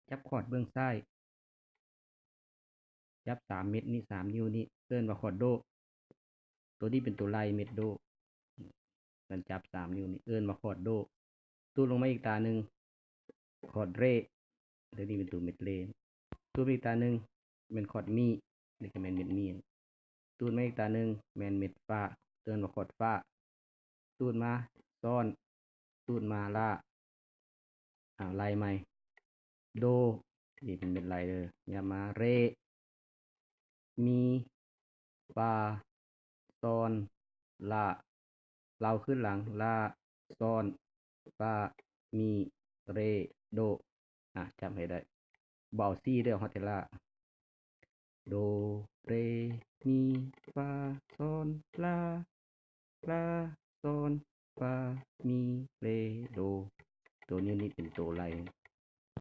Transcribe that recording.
จับคอร์ดเบื้องซ้ายจับ3 เม็ดนี้3 นิ้วนี้เอิ้นว่าคอร์ดโดตัวนี้เป็นตัวไล่เม็ดโดมันจับ3 นิ้วนี้เอิ้นว่าคอร์ดโดตูดลงมาอีกตาหนึ่งคอร์ดเรตัวนี้เป็นตัวเม็ดเรตูดอีกตาหนึ่งเป็นคอร์ดมีนี่ก็แม่นเม็ดมีตูดมาอีกตาหนึ่งแม่นเม็ดฟ้าเอิ้นว่าคอร์ดฟ้าตูดมาซ้อนตูดมาลาไล่ใหม่โดนี่เป็นเม็ดไล่เลยอย่ามาเรมีฟาซอนลาเราขึ้นหลังลาซอนฟามีเรโดจำให้ได้เบาซี่ด้วยฮอตเทล่าโดเรมีฟาซอนลาซอนฟามีเรโดตัวนี้นี่เป็นตัวไล่